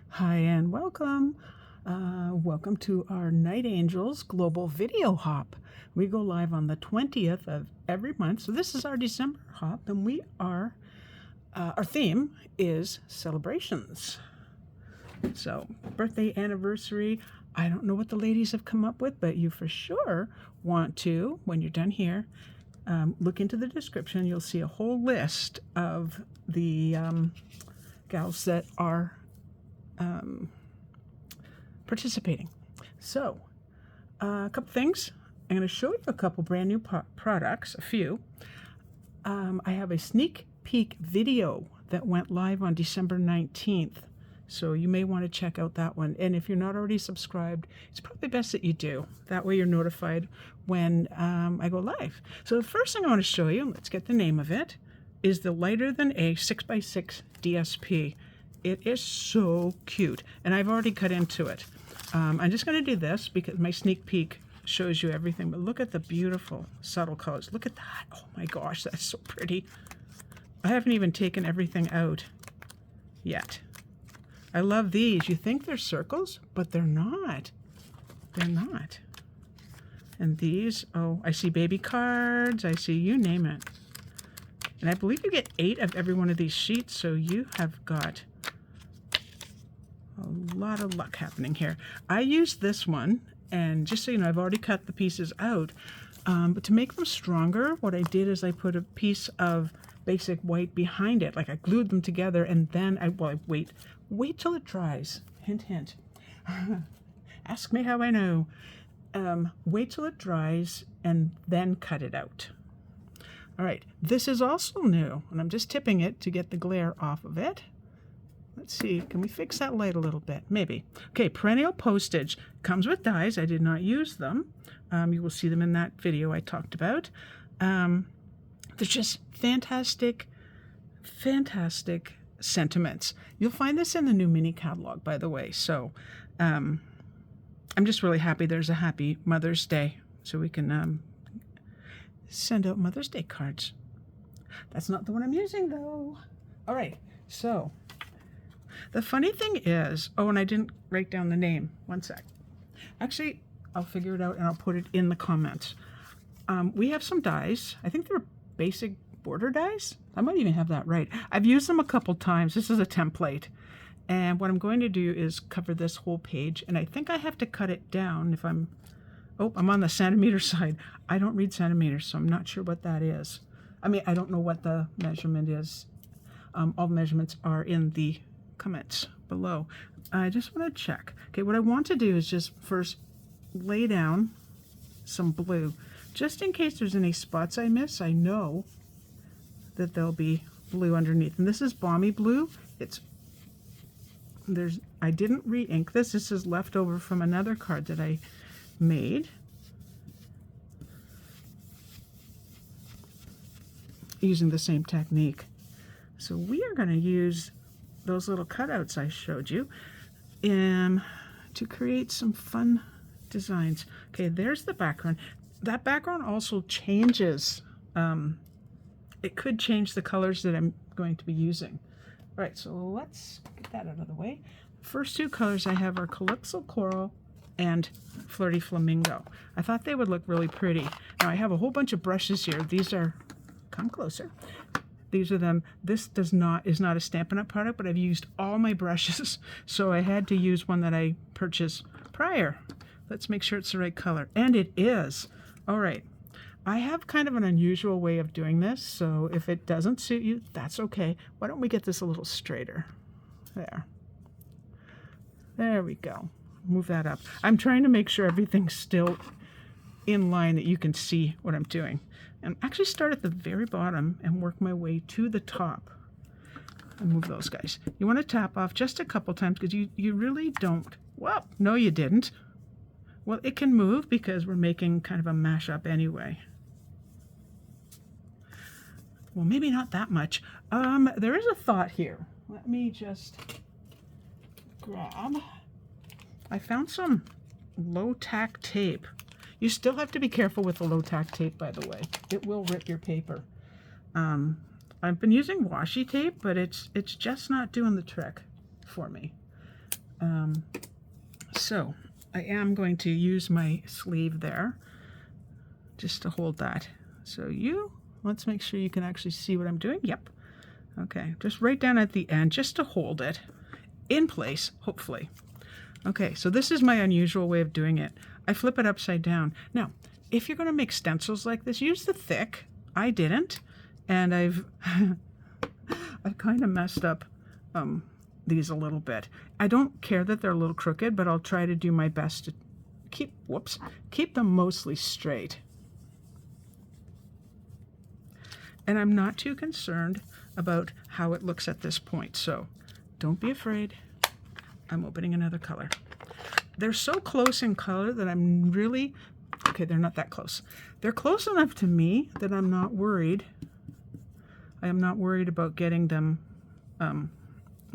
Hi and welcome. Welcome to our Night Angels Global Video Hop. We go live on the 20th of every month. So this is our December hop, and we are, our theme is celebrations. So birthday, anniversary, I don't know what the ladies have come up with, but you for sure want to, when you're done here, look into the description. You'll see a whole list of the gals that are participating. So, a couple things. I'm going to show you a couple brand new products, a few. I have a sneak peek video that went live on December 19th. So you may want to check out that one. And if you're not already subscribed, it's probably best that you do. That way you're notified when I go live. So the first thing I want to show you, let's get the name of it, is the Lighter Than A 6x6 DSP. It is so cute, and I've already cut into it. I'm just going to do this because my sneak peek shows you everything, but look at the beautiful subtle colors. Look at that. Oh my gosh, that's so pretty. I haven't even taken everything out yet. I love these. You think they're circles, but they're not. They're not. And these, oh, I see baby cards. I see you name it. And I believe you get 8 of every one of these sheets, so you have got a lot of luck happening here. I used this one, and just so you know, I've already cut the pieces out. But to make them stronger, what I did is I put a piece of basic white behind it. Like I glued them together, and then I wait till it dries. Hint, hint. Ask me how I know. Wait till it dries, and then cut it out. All right, this is also new, and I'm just tipping it to get the glare off of it. Let's see, can we fix that light a little bit? Maybe. Okay, Perennial Postage. Comes with dies. I did not use them. You will see them in that video I talked about. They're just fantastic, fantastic sentiments. You'll find this in the new mini catalog, by the way. So I'm just really happy there's a happy Mother's Day, so we can send out Mother's Day cards. That's not the one I'm using, though. All right, so the funny thing is, oh, and I didn't write down the name. One sec. Actually, I'll figure it out and I'll put it in the comments. We have some dies. I think they're basic border dies. I might even have that right. I've used them a couple times. This is a template. And what I'm going to do is cover this whole page. And I think I have to cut it down if I'm... Oh, I'm on the centimeter side. I don't read centimeters, so I'm not sure what that is. I mean, I don't know what the measurement is. All the measurements are in the comments below. I just want to check. Okay, what I want to do is just first lay down some blue. Just in case there's any spots I miss, I know that there'll be blue underneath. And this is Balmy Blue. I didn't re-ink this. This is left over from another card that I made. Using the same technique. So we are going to use those little cutouts I showed you to create some fun designs. Okay, there's the background. That background also changes. It could change the colors that I'm going to be using. All right, so let's get that out of the way. First two colors I have are Calypso Coral and Flirty Flamingo. I thought they would look really pretty. Now I have a whole bunch of brushes here. These are, come closer. These are them. This is not a Stampin' Up! Product, but I've used all my brushes, so I had to use one that I purchased prior. Let's make sure it's the right color, and it is. All right, I have kind of an unusual way of doing this, so if it doesn't suit you, that's okay. Why don't we get this a little straighter? There we go. Move that up. I'm trying to make sure everything's still in line, that you can see what I'm doing. And actually start at the very bottom and work my way to the top. And move those guys. You want to tap off just a couple times because you really don't. Well, no you didn't. Well, it can move because we're making kind of a mashup anyway. Well, maybe not that much. There is a thought here. Let me just grab. I found some low-tack tape. You still have to be careful with the low-tack tape, by the way. It will rip your paper. I've been using washi tape, but it's just not doing the trick for me. So I am going to use my sleeve there just to hold that. So let's make sure you can actually see what I'm doing. Yep. Okay, just right down at the end, just to hold it in place, hopefully. Okay, so this is my unusual way of doing it. I flip it upside down. Now, if you're going to make stencils like this, use the thick. I didn't, and I've kind of messed up these a little bit. I don't care that they're a little crooked, but I'll try to do my best to keep them mostly straight. And I'm not too concerned about how it looks at this point, so don't be afraid. I'm opening another color. They're so close in color that I'm really, okay, they're not that close. They're close enough to me that I'm not worried. I am not worried about getting them,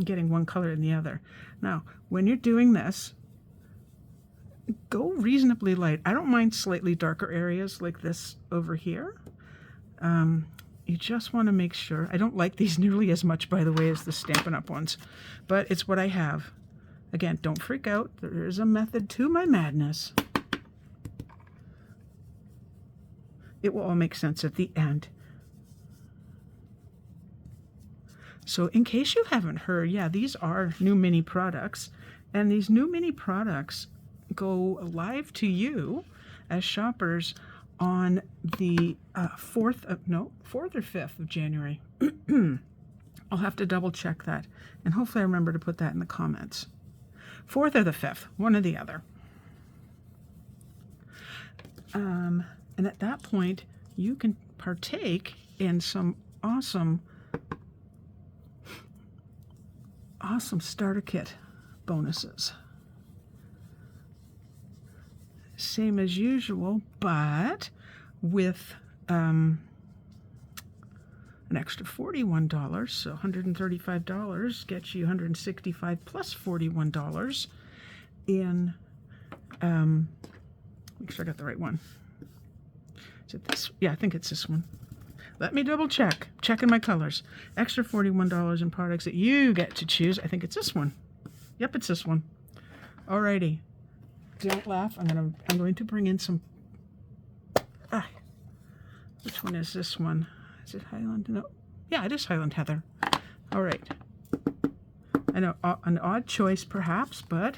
getting one color in the other. Now, when you're doing this, go reasonably light. I don't mind slightly darker areas like this over here. You just want to make sure. I don't like these nearly as much, by the way, as the Stampin' Up! Ones, but it's what I have. Again, don't freak out. There is a method to my madness. It will all make sense at the end. So in case you haven't heard, yeah, these are new mini products, and these new mini products go live to you as shoppers on the 4th or 5th of January. I'll have to double check that, and hopefully I remember to put that in the comments. 4th or the 5th, one or the other. And at that point, you can partake in some awesome starter kit bonuses. Same as usual, but with an extra $41, so $135 gets you $165 plus $41 in, make sure I got the right one. Is it this? Yeah, I think it's this one. Let me double check. Checking my colors. Extra $41 in products that you get to choose. I think it's this one. Yep, it's this one. Alrighty. Don't laugh. I'm going to bring in some. Which one is this one? Is it Highland? No. Yeah, it is Highland Heather. All right. I know an odd choice perhaps, but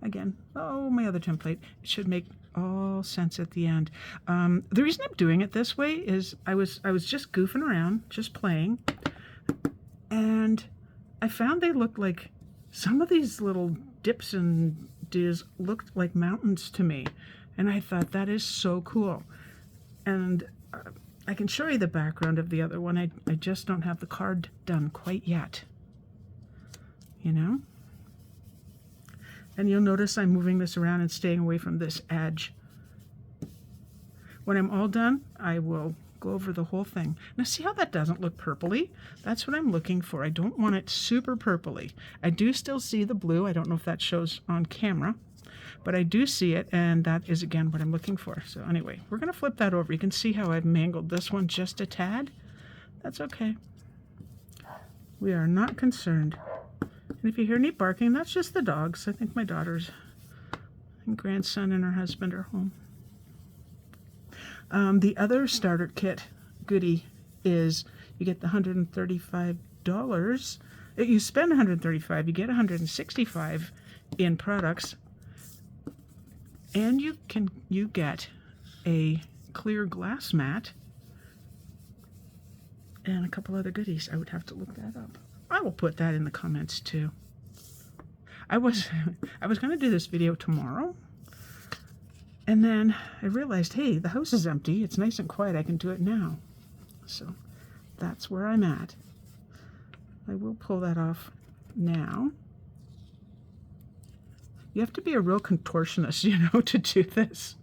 again, my other template. It should make all sense at the end. The reason I'm doing it this way is I was just goofing around, just playing, and I found they looked like some of these little dips and does looked like mountains to me, and I thought that is so cool. And I can show you the background of the other one. I just don't have the card done quite yet, you know. And you'll notice I'm moving this around and staying away from this edge. When I'm all done, I will go over the whole thing. Now see how that doesn't look purpley? That's what I'm looking for. I don't want it super purpley. I do still see the blue. I don't know if that shows on camera, but I do see it, and that is again what I'm looking for. So anyway, we're going to flip that over. You can see how I've mangled this one just a tad. That's okay. We are not concerned. And if you hear any barking, that's just the dogs. I think my daughters and grandson and her husband are home. The other starter kit goodie is you get the $135. You spend $135, you get $165 in products, and you get a clear glass mat and a couple other goodies. I would have to look that up. I will put that in the comments too. I was going to do this video tomorrow, and then I realized, hey, the house is empty. It's nice and quiet. I can do it now. So that's where I'm at. I will pull that off now. You have to be a real contortionist, you know, to do this.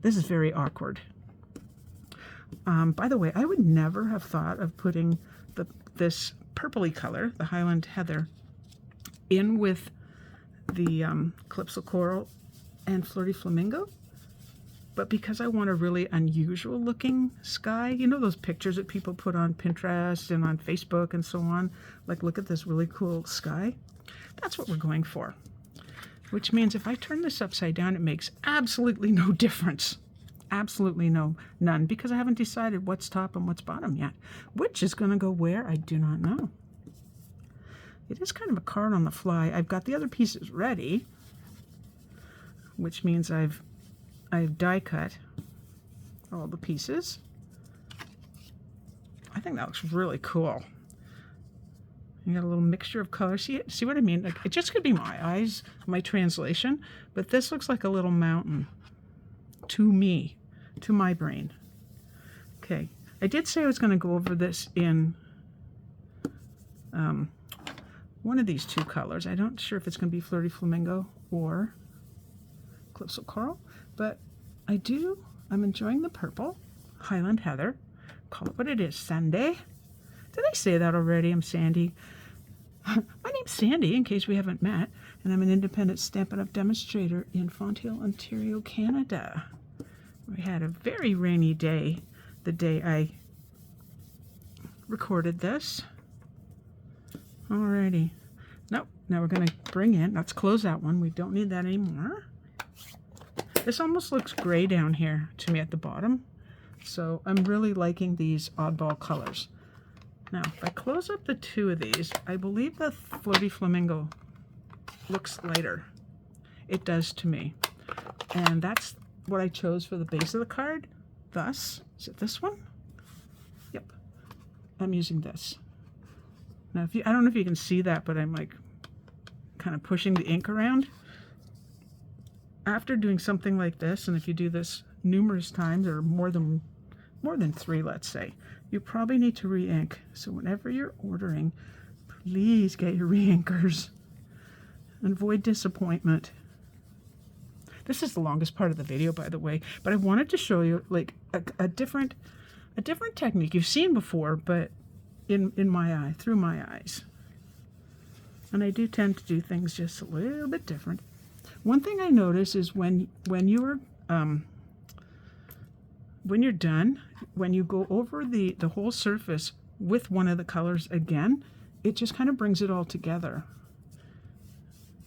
This is very awkward. By the way, I would never have thought of putting this purpley color, the Highland Heather, in with the Calypso Coral and Flirty Flamingo. But because I want a really unusual looking sky, you know those pictures that people put on Pinterest and on Facebook and so on? Like, look at this really cool sky. That's what we're going for. Which means if I turn this upside down, it makes absolutely no difference. Absolutely none, because I haven't decided what's top and what's bottom yet. Which is going to go where, I do not know. It is kind of a card on the fly. I've got the other pieces ready, which means I've die cut all the pieces. I think that looks really cool. You got a little mixture of colors. See what I mean? Like, it just could be my eyes, my translation, but this looks like a little mountain to me, to my brain. Okay, I did say I was going to go over this in one of these two colors. I'm not sure if it's going to be Flirty Flamingo or Calypso Coral, but I'm enjoying the purple, Highland Heather. Call it what it is, Sandy. Did I say that already? I'm Sandy. My name's Sandy, in case we haven't met, and I'm an independent Stampin' Up! Demonstrator in Fonthill, Ontario, Canada. We had a very rainy day the day I recorded this. Alrighty. Nope, now we're going to bring in, let's close that one. We don't need that anymore. This almost looks gray down here to me at the bottom. So I'm really liking these oddball colors. Now, if I close up the two of these, I believe the Flirty Flamingo looks lighter. It does to me. And that's what I chose for the base of the card. Thus, is it this one? Yep. I'm using this. Now, I don't know if you can see that, but I'm like kind of pushing the ink around. After doing something like this, and if you do this numerous times, or more than 3, let's say, you probably need to re-ink. So whenever you're ordering, please get your re-inkers and avoid disappointment. This is the longest part of the video, by the way, but I wanted to show you like a different technique you've seen before, but in my eye, through my eyes. And I do tend to do things just a little bit different. One thing I notice is when you're done, when you go over the whole surface with one of the colors again, it just kind of brings it all together.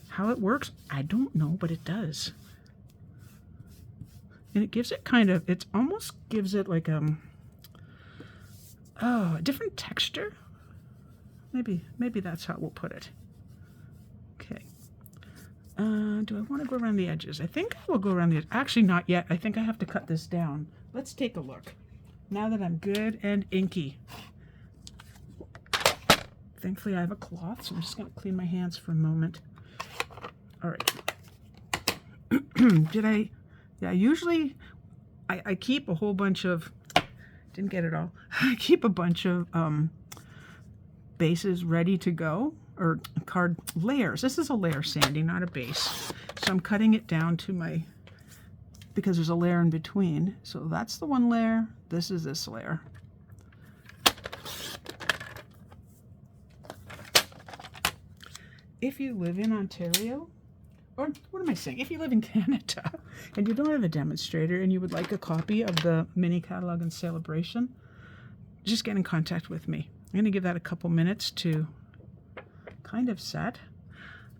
How it works, I don't know, but it does. And it gives it it almost gives it like a different texture. Maybe that's how we'll put it. Okay. Do I want to go around the edges? I think I will go around the edges. Actually, not yet. I think I have to cut this down. Let's take a look. Now that I'm good and inky. Thankfully, I have a cloth, so I'm just going to clean my hands for a moment. All right. Usually I keep a whole bunch of, didn't get it all. I keep a bunch of bases ready to go, or card layers. This is a layer sanding, not a base. So I'm cutting it down to because there's a layer in between. So that's the one layer. This is this layer. If you live in Ontario, or what am I saying? If you live in Canada and you don't have a demonstrator and you would like a copy of the mini catalog and celebration, just get in contact with me. I'm going to give that a couple minutes to kind of set.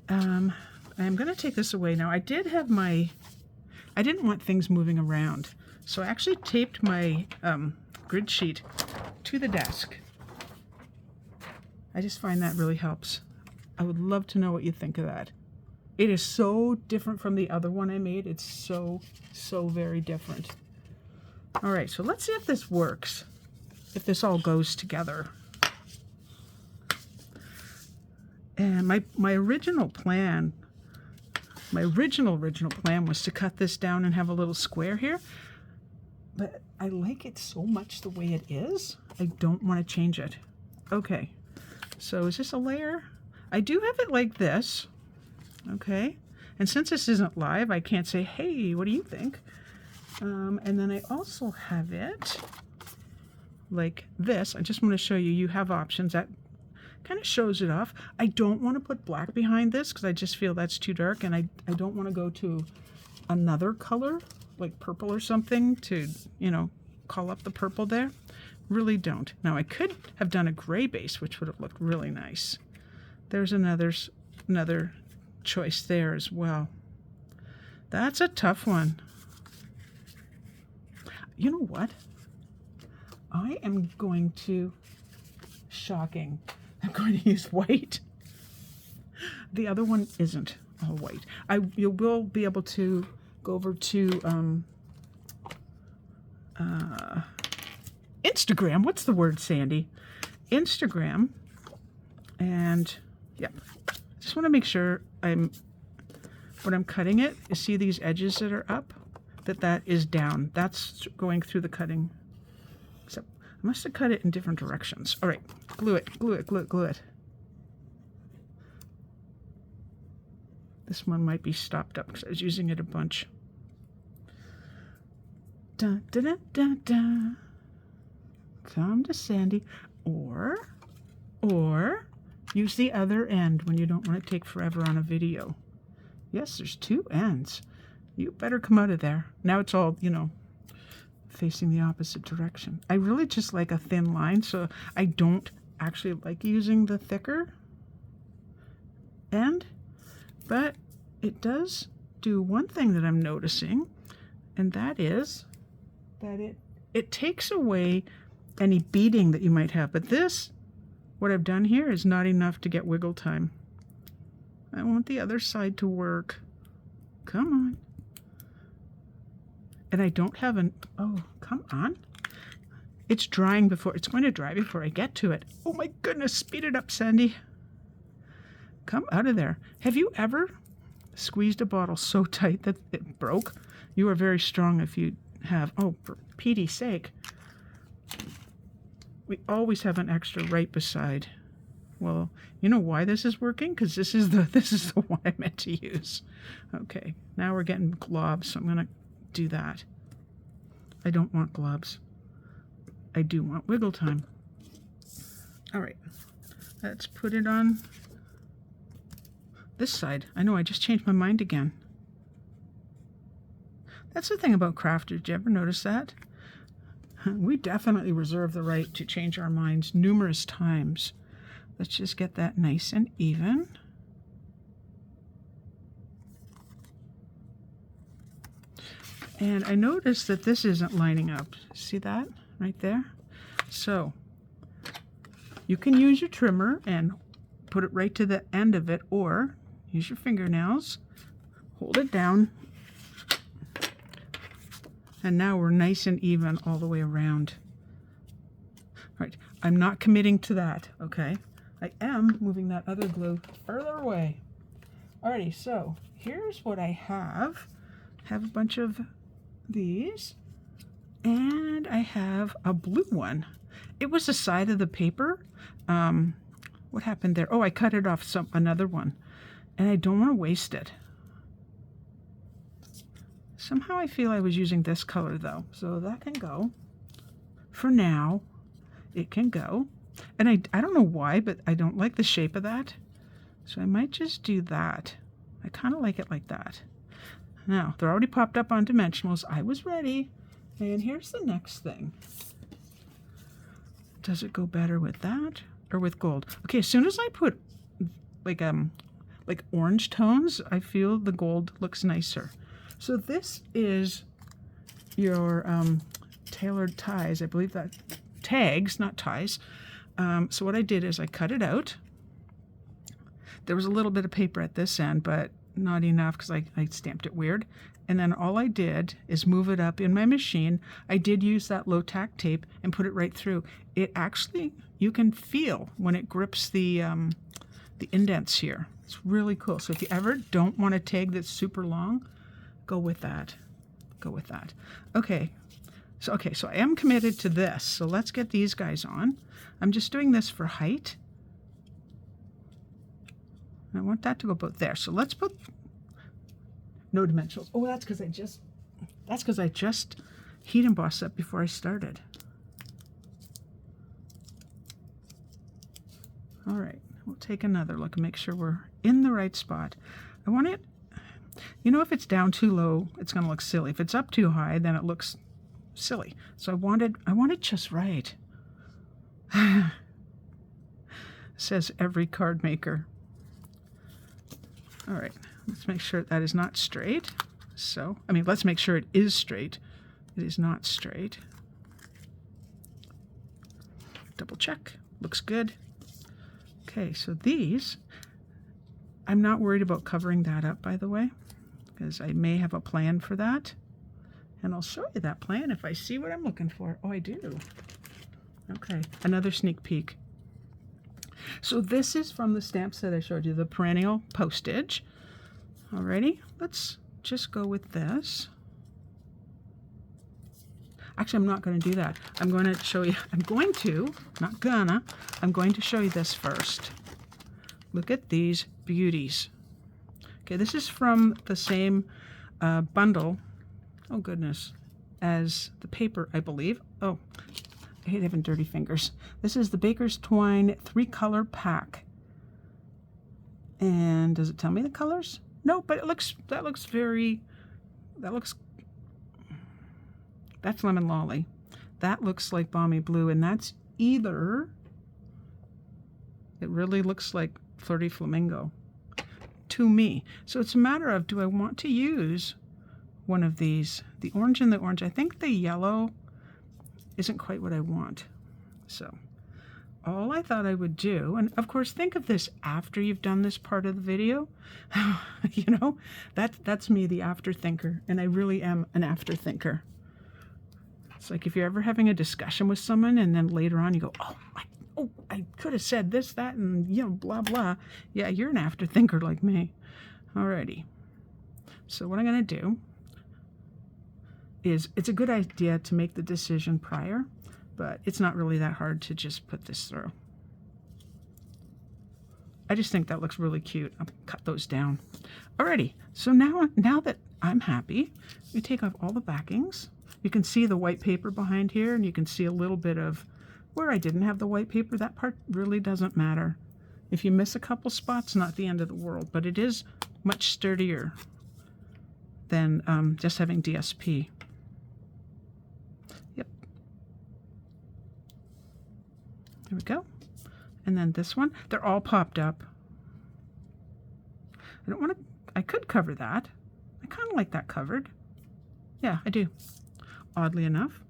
I'm going to take this away now. I didn't want things moving around, so I actually taped my grid sheet to the desk. I just find that really helps. I would love to know what you think of that. It is so different from the other one I made. It's so very different. All right, so let's see if this works, if this all goes together. And my original plan was to cut this down and have a little square here, but I like it so much the way it is, I don't want to change it. Okay, so is this a layer? I do have it like this, okay? And since this isn't live, I can't say, hey, what do you think? And then I also have it like this. I just want to show you, you have options. That kind of shows it off. I don't want to put black behind this because I just feel that's too dark, and I don't want to go to another color like purple or something to, you know, call up the purple there. Really don't. Now I could have done a gray base, which would have looked really nice. There's another choice there as well. That's a tough one. You know what? I am going to, shocking, I'm going to use white. The other one isn't all white. You will be able to go over to Instagram. What's the word, Sandy? Instagram. And yep. Just want to make sure when I'm cutting it, you see these edges that are up? That is down. That's going through the cutting. So I must have cut it in different directions. All right, glue it, glue it, glue it, glue it. This one might be stopped up because I was using it a bunch. Da, da, da, da, da. Come to Sandy. Or use the other end when you don't want to take forever on a video. Yes, there's two ends. You better come out of there. Now it's all, you know, facing the opposite direction. I really just like a thin line, so I don't actually like using the thicker end. But it does do one thing that I'm noticing, and that is that it takes away any beading that you might have. But this, what I've done here, is not enough to get wiggle time. I want the other side to work. Come on. And I don't have oh, come on. It's drying it's going to dry before I get to it. Oh my goodness, speed it up, Sandy. Come out of there. Have you ever squeezed a bottle so tight that it broke? You are very strong if you have. Oh, for Petey's sake. We always have an extra right beside. Well, you know why this is working? Because this is the one I meant to use. Okay, now we're getting globs, so I'm going to do that. I don't want globs. I do want wiggle time. All right, let's put it on this side. I know, I just changed my mind again. That's the thing about crafters. Did you ever notice that? We definitely reserve the right to change our minds numerous times. Let's just get that nice and even. And I noticed that this isn't lining up. See that right there? So you can use your trimmer and put it right to the end of it, or use your fingernails, hold it down, and now we're nice and even all the way around. All right, I'm not committing to that, okay? I am moving that other glue further away. Alrighty, so here's what I have. I have a bunch of these, and I have a blue one. It was the side of the paper. What happened there? Oh, I cut it off another one, and I don't want to waste it. Somehow I feel I was using this color though, so that can go. For now, it can go. And I don't know why, but I don't like the shape of that. So I might just do that. I kind of like it like that. Now, they're already popped up on dimensionals. I was ready. And here's the next thing. Does it go better with that or with gold? Okay, as soon as I put like orange tones, I feel the gold looks nicer. So this is your tailored ties. I believe that tags, not ties. So what I did is I cut it out. There was a little bit of paper at this end, but not enough because I stamped it weird. And then all I did is move it up in my machine. I did use that low tack tape and put it right through. It actually, you can feel when it grips the indents here. It's really cool. So if you ever don't want a tag that's super long, go with that. Go with that. Okay. So I am committed to this. So let's get these guys on. I'm just doing this for height. I want that to go about there. So let's put no dimensionals. Oh, that's because I just heat embossed that before I started. All right, we'll take another look and make sure we're in the right spot. I want it You know, if it's down too low, it's going to look silly. If it's up too high, then it looks silly. So I wanted just right. Says every card maker. All right, let's make sure that is not straight. So, I mean, let's make sure it is straight. It is not straight. Double check. Looks good. Okay, so these, I'm not worried about covering that up, by the way, because I may have a plan for that. And I'll show you that plan if I see what I'm looking for. Oh, I do. Okay, another sneak peek. So this is from the stamp set I showed you, the Perennial Postage. Alrighty, let's just go with this. Actually, I'm not going to do that. I'm going to show you, I'm going to show you this first. Look at these beauties. Okay, this is from the same bundle, oh goodness, as the paper, I believe. Oh, I hate having dirty fingers. This is the Baker's Twine 3-color pack. And does it tell me the colors? No, but that's Lemon Lolly. That looks like Balmy Blue, and that's either, it really looks like Flirty Flamingo to me. So it's a matter of, do I want to use one of these? The orange and the orange. I think the yellow isn't quite what I want. So all I thought I would do, and of course think of this after you've done this part of the video. You know, that's me, the after thinker, and I really am an after thinker. It's like if you're ever having a discussion with someone and then later on you go, I could have said this, that, and you know, blah, blah. Yeah, you're an after thinker like me. Alrighty. So what I'm going to do is, it's a good idea to make the decision prior, but it's not really that hard to just put this through. I just think that looks really cute. I'll cut those down. Alrighty, so now that I'm happy, we take off all the backings. You can see the white paper behind here, and you can see a little bit of where I didn't have the white paper. That part really doesn't matter. If you miss a couple spots, not the end of the world, but it is much sturdier than just having DSP. Yep. There we go. And then this one, they're all popped up. I don't want to, I could cover that. I kind of like that covered. Yeah, I do. Oddly enough.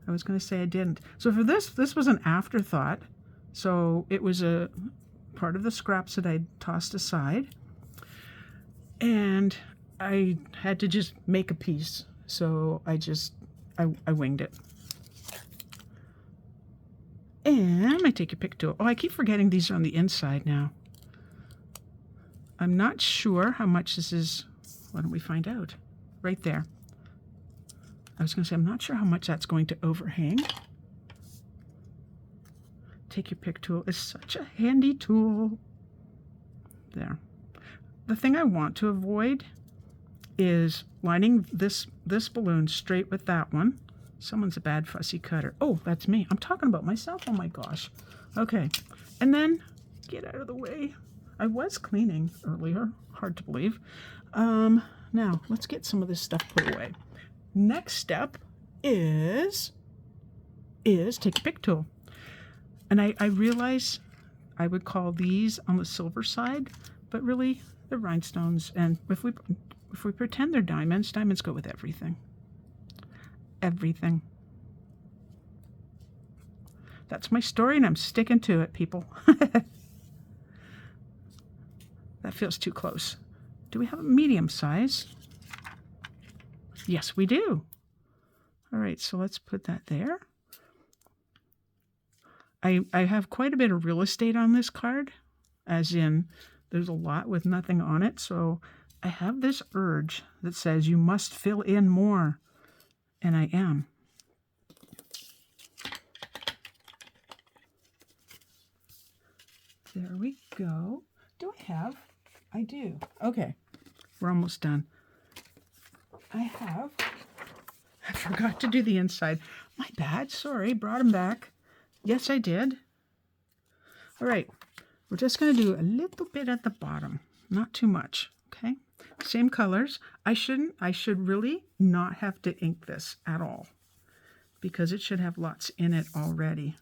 I was going to say I didn't. So for this was an afterthought. So it was a part of the scraps that I tossed aside. And I had to just make a piece. So I winged it. And I take your pick tool. Oh, I keep forgetting these are on the inside now. I'm not sure how much this is. Why don't we find out? Right there. I was going to say, I'm not sure how much that's going to overhang. Take your pick tool is such a handy tool. There. The thing I want to avoid is lining this balloon straight with that one. Someone's a bad fussy cutter. Oh, that's me. I'm talking about myself. Oh my gosh. Okay. And then get out of the way. I was cleaning earlier. Hard to believe. Now, let's get some of this stuff put away. Next step is take a pick tool. And I realize I would call these on the silver side, but really they're rhinestones. And if we pretend they're diamonds, diamonds go with everything. Everything. That's my story, and I'm sticking to it, people. That feels too close. Do we have a medium size? Yes, we do. All right, so let's put that there. I have quite a bit of real estate on this card, as in there's a lot with nothing on it. So I have this urge that says you must fill in more, and I am. There we go. Do I have? I do. Okay, we're almost done. I forgot to do the inside. My bad. Sorry. Brought them back. Yes, I did. All right. We're just going to do a little bit at the bottom. Not too much. Okay, same colors. I should really not have to ink this at all because it should have lots in it already.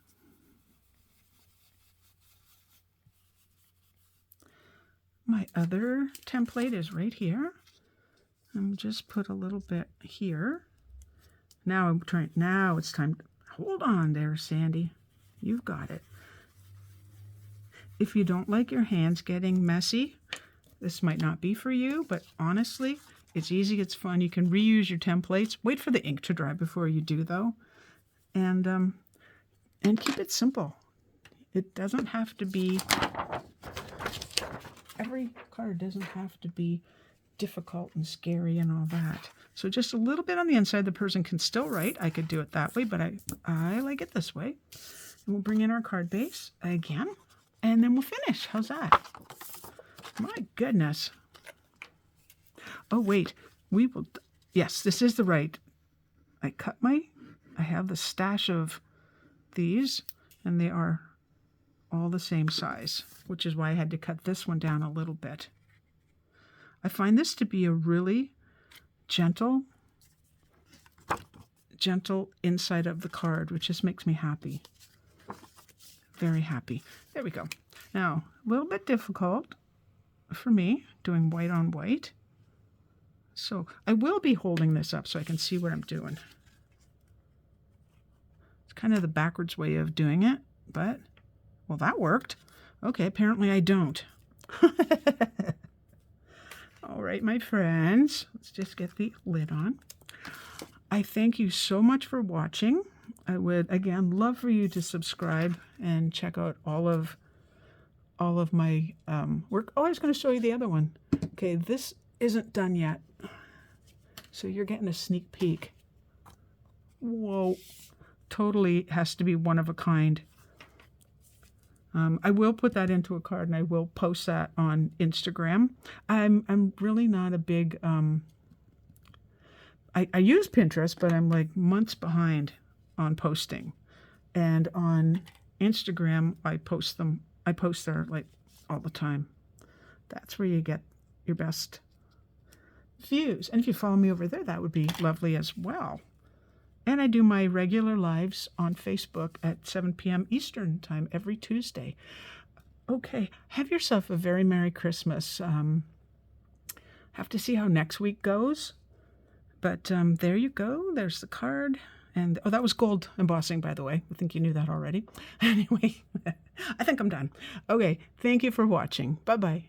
My other template is right here. I'm just put a little bit here. Now it's time. Hold on there, Sandy. You've got it. If you don't like your hands getting messy, this might not be for you, but honestly, it's easy, it's fun. You can reuse your templates. Wait for the ink to dry before you do, though. And keep it simple. It doesn't have to be, every card doesn't have to be difficult and scary and all that. So just a little bit on the inside, the person can still write. I could do it that way, but I like it this way. And we'll bring in our card base again, and then we'll finish. How's that? My goodness. Oh, wait. We will... Yes, this is the right... I have the stash of these, and they are all the same size, which is why I had to cut this one down a little bit. I find this to be a really gentle inside of the card, which just makes me happy. Very happy. There we go. Now, a little bit difficult for me doing white on white. So I will be holding this up so I can see what I'm doing. It's kind of the backwards way of doing it, but, well, that worked. Okay, apparently I don't. All right, my friends, let's just get the lid on. I thank you so much for watching. I would, again, love for you to subscribe and check out all of my work. Oh, I was going to show you the other one. Okay, this isn't done yet, so you're getting a sneak peek. Whoa, totally has to be one of a kind. I will put that into a card, and I will post that on Instagram. I'm really not a big... I use Pinterest, but I'm like months behind on posting. And on Instagram, I post there like all the time. That's where you get your best views. And if you follow me over there, that would be lovely as well. And I do my regular lives on Facebook at 7 p.m. Eastern time every Tuesday. Okay, have yourself a very Merry Christmas. Have to see how next week goes. But there you go. There's the card. And oh, that was gold embossing, by the way. I think you knew that already. Anyway, I think I'm done. Okay, thank you for watching. Bye-bye.